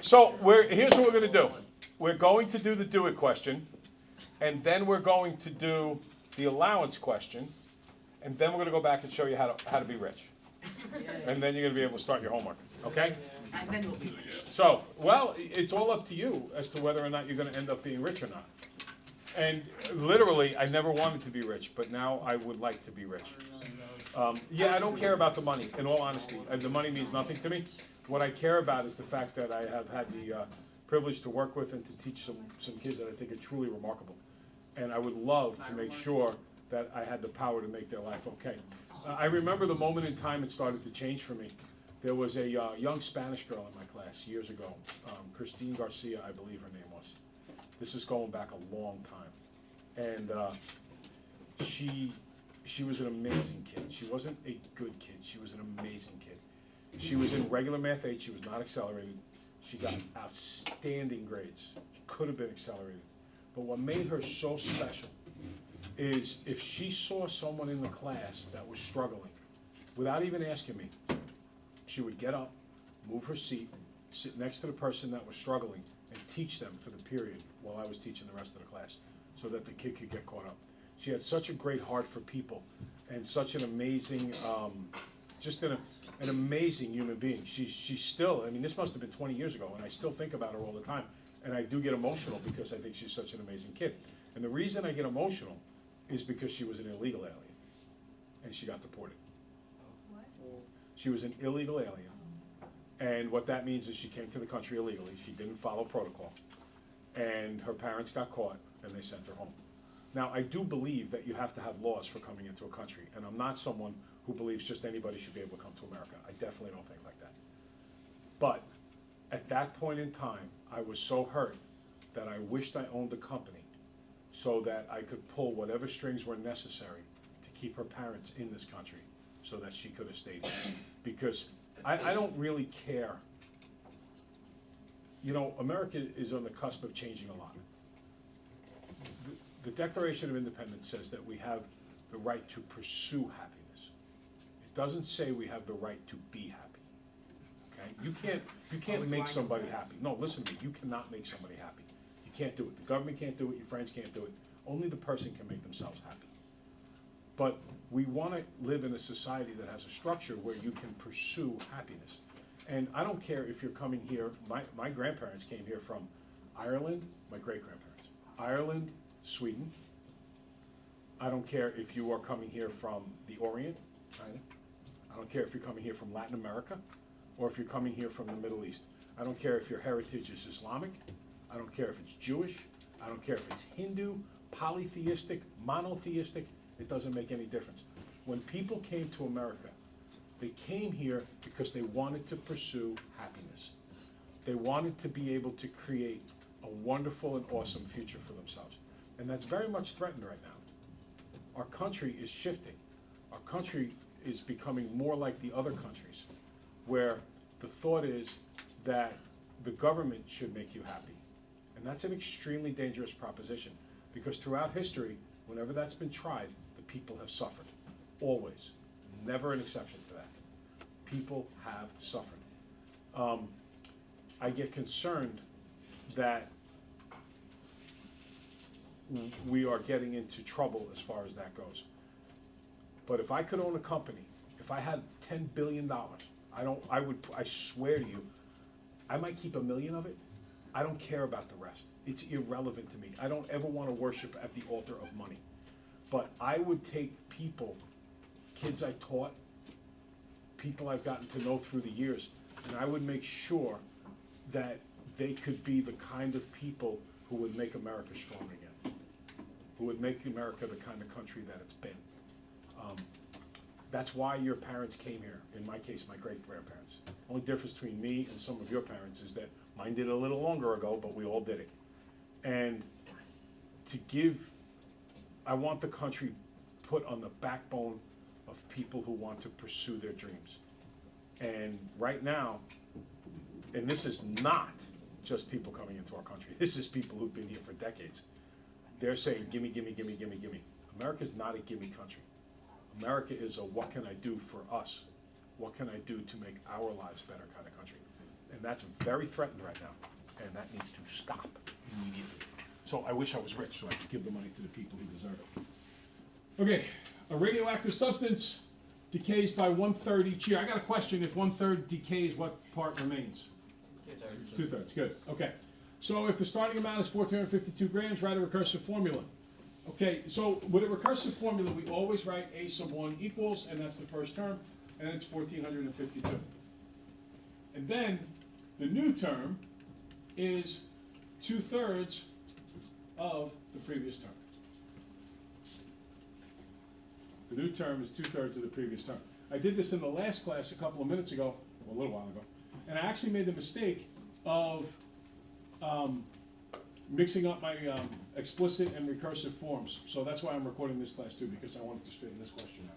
So here's what we're going to do. We're going to do the do it question, and then we're going to do the allowance question, and then we're going to go back and show you how to be rich. And then you're going to be able to start your homework, okay? And then we'll be rich. So, well, it's all up to you as to whether or not you're going to end up being rich or not. And literally, I never wanted to be rich, but now I would like to be rich. Yeah, I don't care about the money, in all honesty. The money means nothing to me. What I care about is the fact that I have had the privilege to work with and to teach some kids that I think are truly remarkable. And I would love to make sure that I had the power to make their life okay. I remember the moment in time it started to change for me. There was a young Spanish girl in my class years ago, Christine Garcia, I believe her name was. This is going back a long time. And she was an amazing kid. She wasn't a good kid, she was an amazing kid. She was in regular math 8, she was not accelerated. She got outstanding grades. She could have been accelerated. But what made her so special is if she saw someone in the class that was struggling, without even asking me, she would get up, move her seat, sit next to the person that was struggling, and teach them for the period while I was teaching the rest of the class, so that the kid could get caught up. She had such a great heart for people, and such an amazing, just an amazing human being. She's still, I mean, this must have been 20 years ago, and I still think about her all the time. And I do get emotional because I think she's such an amazing kid. And the reason I get emotional is because she was an illegal alien, and she got deported. What? She was an illegal alien, and what that means is she came to the country illegally. She didn't follow protocol, and her parents got caught, and they sent her home. Now, I do believe that you have to have laws for coming into a country, and I'm not someone who believes just anybody should be able to come to America. I definitely don't think like that. But at that point in time, I was so hurt that I wished I owned a company so that I could pull whatever strings were necessary to keep her parents in this country so that she could have stayed here. Because I don't really care. You know, America is on the cusp of changing a lot. The Declaration of Independence says that we have the right to pursue happiness. It doesn't say we have the right to be happy. Okay? You can't make somebody happy. No, listen to me, you cannot make somebody happy. You can't do it. The government can't do it, your friends can't do it. Only the person can make themselves happy. But we want to live in a society that has a structure where you can pursue happiness. And I don't care if you're coming here, my grandparents came here from Ireland, my great-grandparents, Ireland, Sweden. I don't care if you are coming here from the Orient, China. I don't care if you're coming here from Latin America, or if you're coming here from the Middle East. I don't care if your heritage is Islamic. I don't care if it's Jewish. I don't care if it's Hindu, polytheistic, monotheistic. It doesn't make any difference. When people came to America, they came here because they wanted to pursue happiness. They wanted to be able to create a wonderful and awesome future for themselves. And that's very much threatened right now. Our country is shifting. Our country is becoming more like the other countries, where the thought is that the government should make you happy. And that's an extremely dangerous proposition, because throughout history, whenever that's been tried, the people have suffered. Always. Never an exception to that. People have suffered. I get concerned that we are getting into trouble as far as that goes. But if I could own a company, if I had $10 billion, I swear to you, I might keep $1 million of it. I don't care about the rest. It's irrelevant to me. I don't ever want to worship at the altar of money. But I would take people, kids I taught, people I've gotten to know through the years, and I would make sure that they could be the kind of people who would make America strong again, who would make America the kind of country that it's been. That's why your parents came here. In my case, my great-grandparents. Only difference between me and some of your parents is that mine did it a little longer ago, but we all did it. And to give, I want the country put on the backbone of people who want to pursue their dreams. And right now, and this is not just people coming into our country, this is people who've been here for decades. They're saying, gimme, gimme, gimme, gimme, gimme. America's not a gimme country. America is a what can I do for us? What can I do to make our lives better kind of country? And that's very threatened right now, and that needs to stop immediately. So I wish I was rich so I could give the money to the people who deserve it. Okay, a radioactive substance decays by 1/3 each year. I got a question. If 1/3 decays, what part remains? 2/3. 2/3, good, okay. So if the starting amount is 1,452 grams, write a recursive formula. Okay, so with a recursive formula, we always write a sub 1 equals, and that's the first term, and it's 1,452. And then the new term is 2/3 of the previous term. The new term is 2/3 of the previous term. I did this in the last class a couple of minutes ago, well, a little while ago, and I actually made the mistake of mixing up my explicit and recursive forms. So that's why I'm recording this class too, because I wanted to straighten this question out.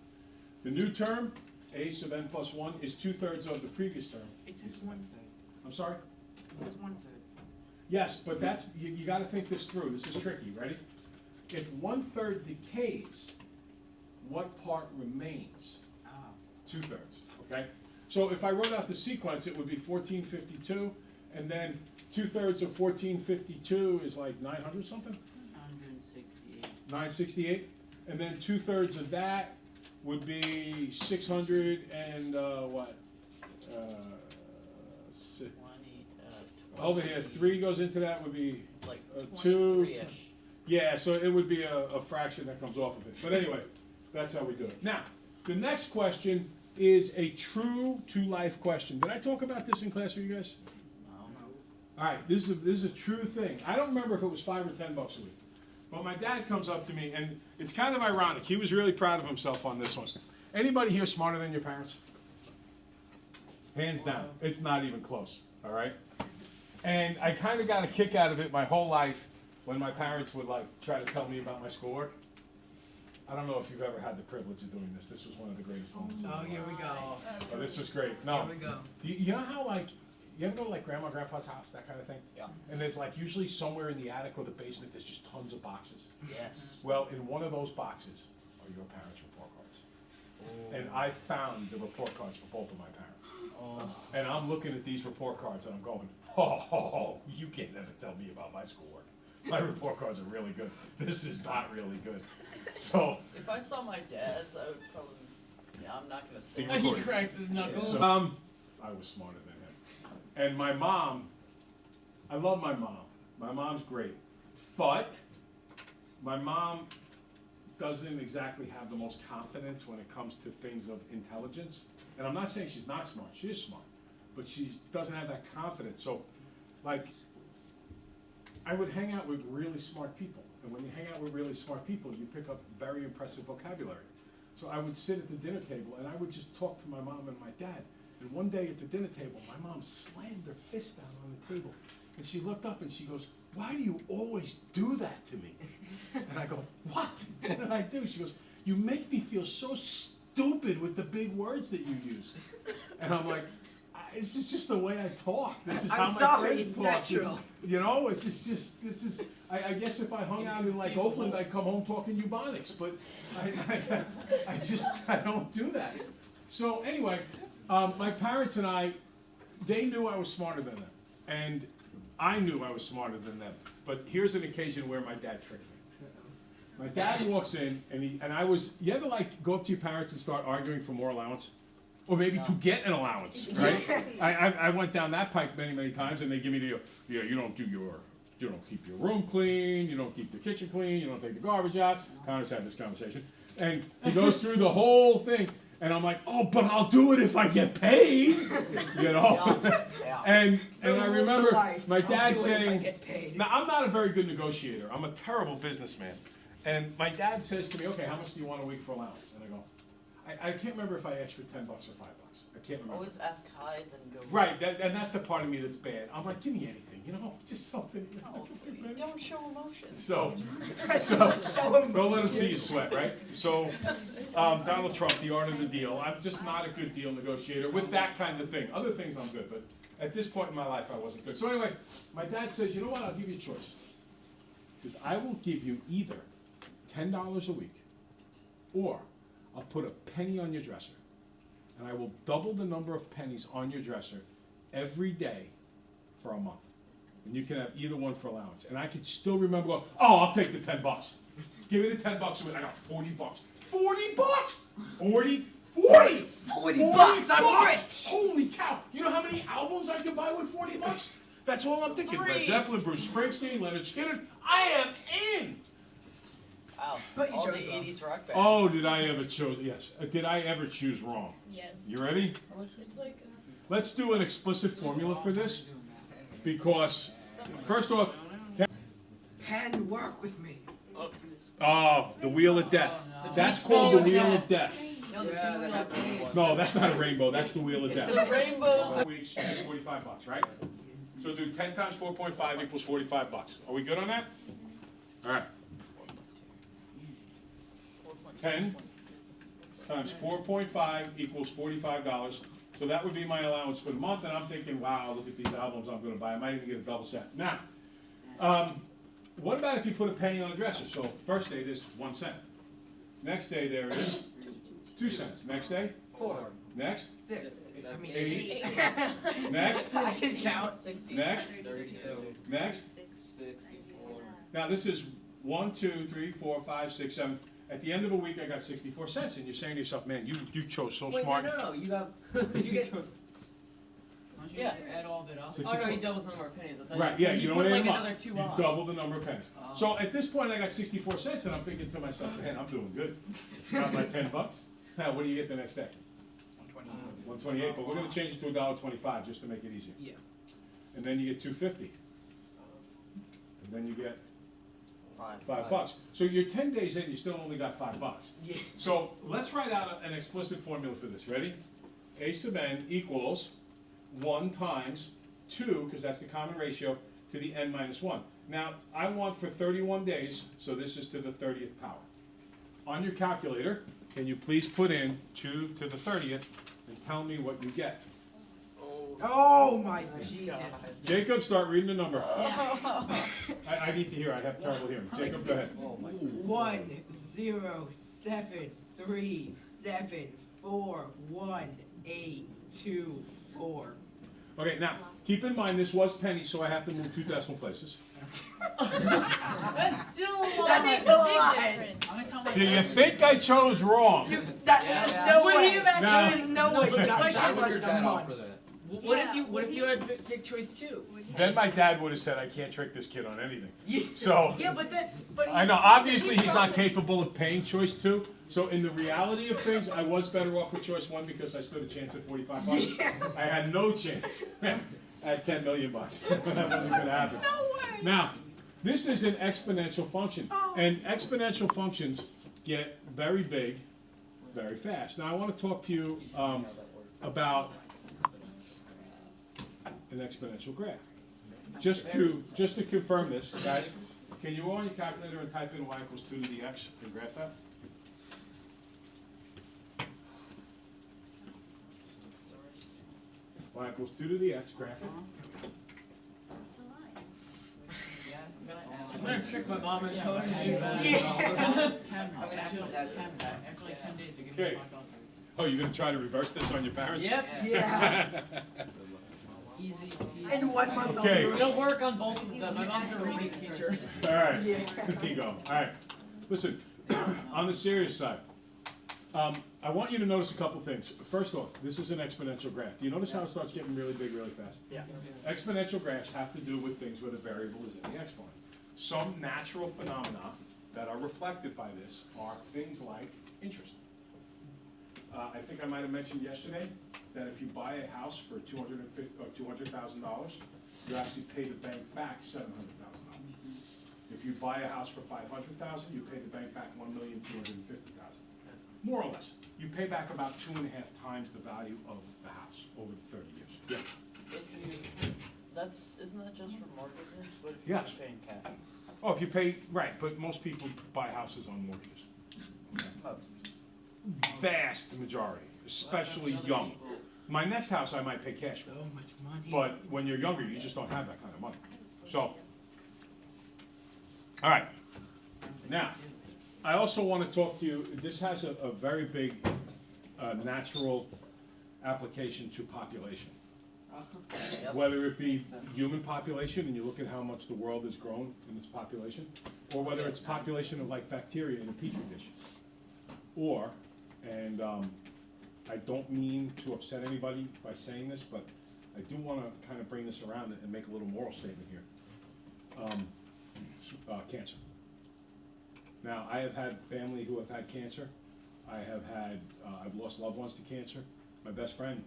The new term, a sub n plus 1, is 2/3 of the previous term. It says 1/3. I'm sorry? It says 1/3. Yes, but that's, you gotta think this through. This is tricky, ready? If 1/3 decays, what part remains? Ah. 2/3, okay? So if I wrote out the sequence, it would be 1452, and then 2/3 of 1452 is like 900 something? 968. 968, and then 2/3 of that would be 600 and, what? Si- 20, Over here, 3 goes into that would be, like 2, 23-ish. yeah, so it would be a fraction that comes off of it. But anyway, that's how we do it. Now, the next question is a true to life question. Did I talk about this in class with you guys? I don't know. All right, this is a true thing. I don't remember if it was $5 or $10 a week, but my dad comes up to me, and it's kind of ironic. He was really proud of himself on this one. Anybody here smarter than your parents? Hands down. It's not even close. All right. And I kind of got a kick out of it my whole life when my parents would like try to tell me about my schoolwork. I don't know if you've ever had the privilege of doing this. This was one of the greatest moments. Oh, here we go. Oh, this was great. No. Here we go. Do you know how like you ever go to like grandma, grandpa's house, that kind of thing? Yeah. And there's like usually somewhere in the attic or the basement, there's just tons of boxes. Yes. Well, in one of those boxes are your parents' report cards. And I found the report cards for both of my parents. Oh. And I'm looking at these report cards and I'm going, oh, you can't never tell me about my schoolwork. My report cards are really good. This is not really good. So, If I saw my dad's, I would probably. Yeah, I'm not gonna say. He He cracks his knuckles. so, I was smarter than him. And my mom, I love my mom. My mom's great. But my mom doesn't exactly have the most confidence when it comes to things of intelligence. And I'm not saying she's not smart. She is smart. But she doesn't have that confidence. So, like, I would hang out with really smart people. And when you hang out with really smart people, you pick up very impressive vocabulary. So I would sit at the dinner table and I would just talk to my mom and my dad. And one day at the dinner table, my mom slammed her fist down on the table. And she looked up and she goes, "Why do you always do that to me?" And I go, "What? What did I do?" She goes, "You make me feel so stupid with the big words that you use." And I'm like, "This is just the way I talk. This is how my friends talk." natural. You know, it's just this is. I guess if I hung out in like Oakland, I'd come home talking Ebonics, but I don't do that. So anyway, my parents and I, they knew I was smarter than them, and I knew I was smarter than them. But here's an occasion where my dad tricked me. My dad walks in, and I was. You ever like go up to your parents and start arguing for more allowance? Or maybe to get an allowance, right? I went down that pipe many times, and they give me the, yeah, you don't keep your room clean, you don't keep the kitchen clean, you don't take the garbage out. Connor's had this conversation. And he goes through the whole thing, and I'm like, oh, but I'll do it if I get paid, you know? Yeah. And I remember my dad I'll do it if I saying, get paid. now I'm not a very good negotiator, I'm a terrible businessman. And my dad says to me, okay, how much do you want a week for allowance? And I go, I can't remember if I asked for $10 or $5. I can't remember. Always ask high, then go. Right, and that's the part of me that's bad. I'm like, give me anything, you know, just something. You know, No, don't show emotion. So, Show him. don't let them see you sweat, right? So, Donald Trump, the art of the deal. I'm just not a good deal negotiator with that kind of thing. Other things I'm good, but at this point in my life, I wasn't good. So anyway, my dad says, you know what? I'll give you a choice. Because I will give you either $10 a week, or I'll put a penny on your dresser, and I will double the number of pennies on your dresser every day for a month. And you can have either one for allowance. And I could still remember going, oh, I'll take the $10. Give me the $10 a week. I got $40. $40? 40 $40, I'm rich. Holy cow. You know how many albums I could buy with $40? That's all I'm thinking. Led Zeppelin, Bruce Springsteen, Leonard Skinner. I am in. Wow. But you All the chose wrong. 80s rock bands. Oh, did I ever choose? Yes. Did I ever choose wrong? Yes. You ready? It's like Let's do an explicit formula for this. Because, first off, Can work with me. oh, the Wheel of Death. That's called the Wheel of Death. No, the pinwheel of pain. No, that's not a rainbow. That's the Wheel of It's Death. the rainbows. Weeks, $45, right? So do 10 times 4.5 equals $45. Are we good on that? All right. 10 times 4.5 equals $45. So that would be my allowance for the month, and I'm thinking, wow, look at these albums I'm gonna buy. I might even get a double set. Now, what about if you put a penny on the dresser? So first day there's 1 cent. Next day there is 2 cents. Next day? 4, Next? 6, I mean 8. 8. Next? I can count. Next? 32. Next? 64. Now this is 1, 2, 3, 4, 5, 6, 7. At the end of a week, I got 64 cents, and you're saying to yourself, man, you chose so Wait, smart. no, you got, you get. Don't you Yeah. add all of it up? Oh no, he doubles the number of pennies. I thought Right, you, yeah, you don't put add like them up. another 2 You on. double the number of pennies. Oh. So at this point, I got 64 cents, and I'm thinking to myself, man, I'm doing good. Got my $10. Now, what do you get the next day? 128, but we're gonna change it to $1.25 just to make it easier. Yeah. And then you get 250. And then you get $5. So you're 10 days in, you still only got $5. Yeah. So let's write out an explicit formula for this. Ready? A sub n equals 1 times 2, because that's the common ratio, to the n minus 1. Now, I want for 31 days, so this is to the 30th power. On your calculator, can you please put in 2 to the 30th and tell me what you get? Oh my Jesus. Jacob, start reading the number. I need to hear, I have trouble hearing. Jacob, go ahead. 1, 0, 7, 3, 7, 4, 1, 8, 2, 4. Okay, now, keep in mind this was penny, so I have to move 2 decimal places. That's still a lot. That makes is a a big lot. difference. Do you think I chose wrong? There's no Would way. he have actually- No. There's no No, way. but the God, question that is, was a month. What if you had choice 2? Then my dad would have said, I can't trick this kid on anything. Yeah. So, Yeah, but I know, obviously he's not capable of paying choice 2. So in the reality of things, I was better off with choice 1 because I stood a chance at $45. Yeah. I had no chance at $10 million. That wasn't gonna happen. No way. Now, this is an exponential function, Oh. and exponential functions get very big, very fast. Now, I want to talk to you about an exponential graph. Just to confirm this, guys, can you go on your calculator and type in y equals 2 to the x and graph that? Y equals 2 to the x, graph it. I'm gonna trick my mom and tell her to do that. I'm gonna ask my dad. After like 10 days, they give Okay. me $5. Oh, you're gonna try to reverse this on your parents? Yep. Yeah. Easy. In 1 month I'll Okay. do it. It'll work on both of them. My mom's a reading teacher. All right, Yeah. there you go. All right, listen, on the serious side, I want you to notice a couple things. First off, this is an exponential graph. Do you notice how it starts getting really big really fast? Yeah. Exponential graphs have to do with things where the variable is in the exponent. Some natural phenomena that are reflected by this are things like interest. I think I might have mentioned yesterday that if you buy a house for $200,000, you actually pay the bank back $700,000. If you buy a house for $500,000, you pay the bank back $1,250,000. More or less, you pay back about 2.5 times the value of the house over the 30 years. Yeah. If you, isn't that just for mortgages? But if Yes. you're paying cash? Oh, if you pay, right, but most people buy houses on mortgages. Most. Vast majority, especially young. My next house I might pay cash for, So much money. but when you're younger, you just don't have that kind of money. So, all right. Now, I also want to talk to you, this has a very big natural application to population. Yep. Whether it be Makes sense. human population, and you look at how much the world has grown in its population, or whether it's population of like bacteria in a petri dish. Or, and I don't mean to upset anybody by saying this, but I do wanna kind of bring this around and make a little moral statement here. Cancer. Now, I have had family who have had cancer. I have had, I've lost loved ones to cancer. My best friend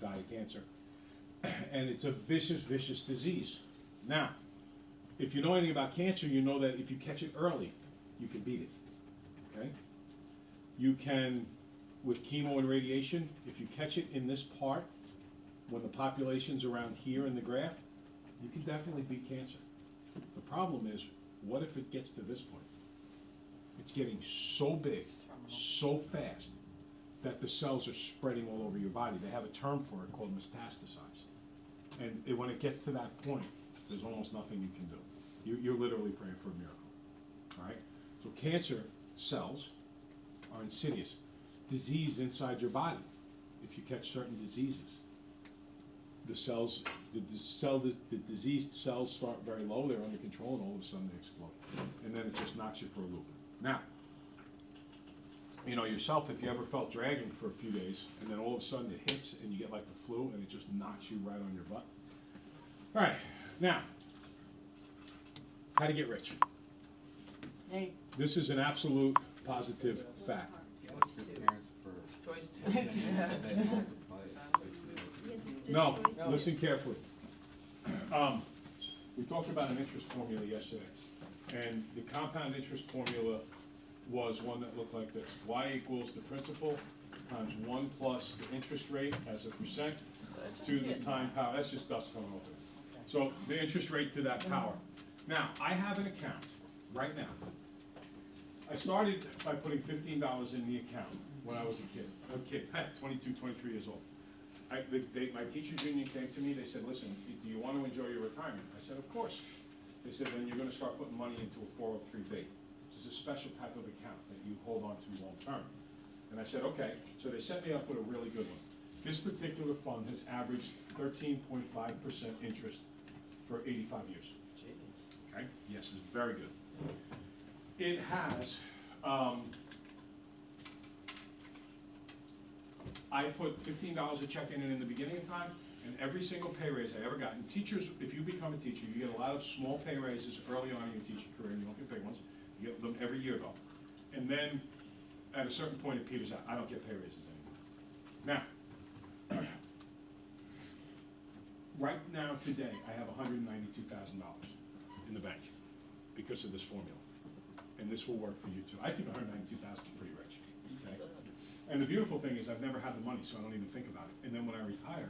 died of cancer. And it's a vicious, vicious disease. Now, if you know anything about cancer, you know that if you catch it early, you can beat it, okay? You can, with chemo and radiation, if you catch it in this part, when the population's around here in the graph, you can definitely beat cancer. The problem is, what if it gets to this point? It's getting so big, so fast, that the cells are spreading all over your body. They have a term for it called metastasize. And when it gets to that point, there's almost nothing you can do. You're literally praying for a miracle, all right? So cancer cells are insidious. Disease inside your body, if you catch certain diseases, the cells, the diseased cells start very low, they're under control, and all of a sudden they explode. And then it just knocks you for a loop. Now, you know yourself, if you ever felt dragging for a few days, and then all of a sudden it hits, and you get like the flu, and it just knocks you right on your butt. All right, now, how to get rich. Hey. This is an absolute positive fact. What's your parents for? Choice two. And then multiply it. No, listen carefully. We talked about an interest formula yesterday, and the compound interest formula was one that looked like this. Y equals the principal times 1 plus the interest rate as a percent to the time power. That's just dust coming off it. So the interest rate to that power. Now, I have an account right now. I started by putting $15 in the account when I was a kid, 22, 23 years old. My teachers union came to me, they said, listen, do you want to enjoy your retirement? I said, of course. They said, then you're gonna start putting money into a 403B, which is a special type of account that you hold on to long term. And I said, okay, so they set me up with a really good one. This particular fund has averaged 13.5% interest for 85 years. Jeez. Okay, yes, it's very good. It has, I put $15 a check in it in the beginning of time, and every single pay raise I ever got, and teachers, if you become a teacher, you get a lot of small pay raises early on in your teaching career, and you don't get big ones, you get them every year though. And then, at a certain point it peters out, I don't get pay raises anymore. Now, right now, today, I have $192,000 in the bank because of this formula. And this will work for you too. I think 192,000 is pretty rich, okay? And the beautiful thing is I've never had the money, so I don't even think about it. And then when I retire,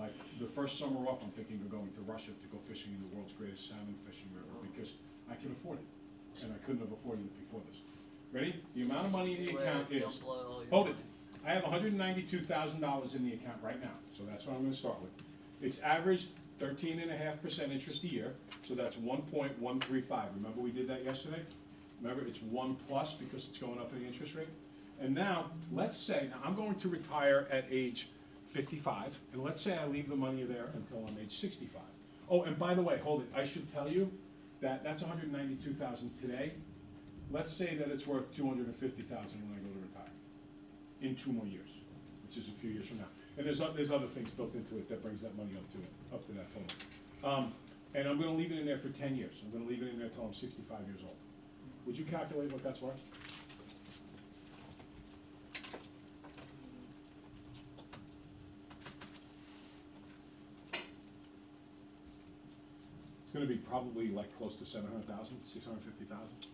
like the first summer off, I'm thinking of going to Russia to go fishing in the world's greatest salmon fishing river because I can afford it. And I couldn't have afforded it before this. Ready? The amount of money in the account is, Don't blow all your hold it. money. I have $192,000 in the account right now, so that's what I'm gonna start with. It's averaged 13.5% interest a year, so that's 1.135. Remember we did that yesterday? Remember, it's 1 plus because it's going up in the interest rate. And now, let's say, now I'm going to retire at age 55, and let's say I leave the money there until I'm age 65. Oh, and by the way, hold it, I should tell you that that's 192,000 today. Let's say that it's worth 250,000 when I go to retire, in 2 more years, which is a few years from now. And there's other things built into it that brings that money up to that total. And I'm gonna leave it in there for 10 years. I'm gonna leave it in there till I'm 65 years old. Would you calculate what that's worth? It's gonna be probably like close to 700,000, 650,000.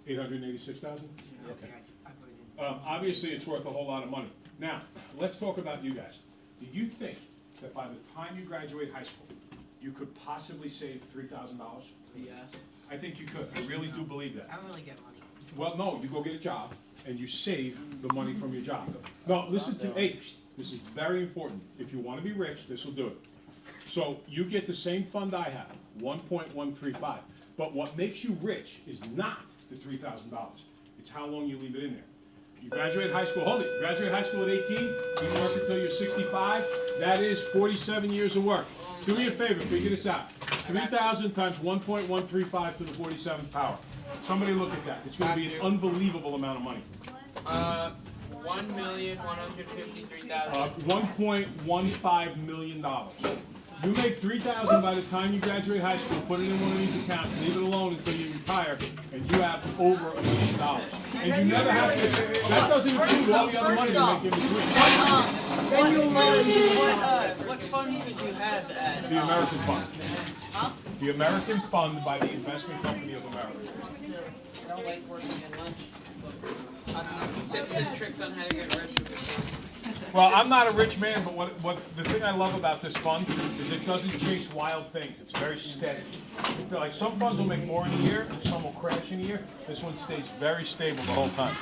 886,000? Okay. I put it in. Obviously, it's worth a whole lot of money. Now, let's talk about you guys. Do you think that by the time you graduate high school, you could possibly save $3,000? Yes. I think you could. I really do believe that. I don't really get money. Well, no, you go get a job and you save the money from your job. No, listen to, hey, this is very important. If you want to be rich, this will do it. So you get the same fund I have, 1.135. But what makes you rich is not the $3,000. It's how long you leave it in there. You graduate high school, hold it, you graduate high school at 18, you work until you're 65, that is 47 years of work. Do me a favor, figure this out. 3,000 times 1.135 to the 47th power. Somebody look at that, it's gonna be an unbelievable amount of money. 1,153,000. $1.15 million. You make 3,000 by the time you graduate high school, put it in one of these accounts, leave it alone until you retire, and you have over $1 million. And you never have to, that doesn't include all the other money you make in between. What fund did you have at? The American Fund. The American Fund by the Investment Company of America. I don't like working at lunch. Tips and tricks on how to get rich. Well, I'm not a rich man, but what the thing I love about this fund is it doesn't chase wild things. It's very steady. Like some funds will make more in a year, and some will crash in a year. This one stays very stable the whole time.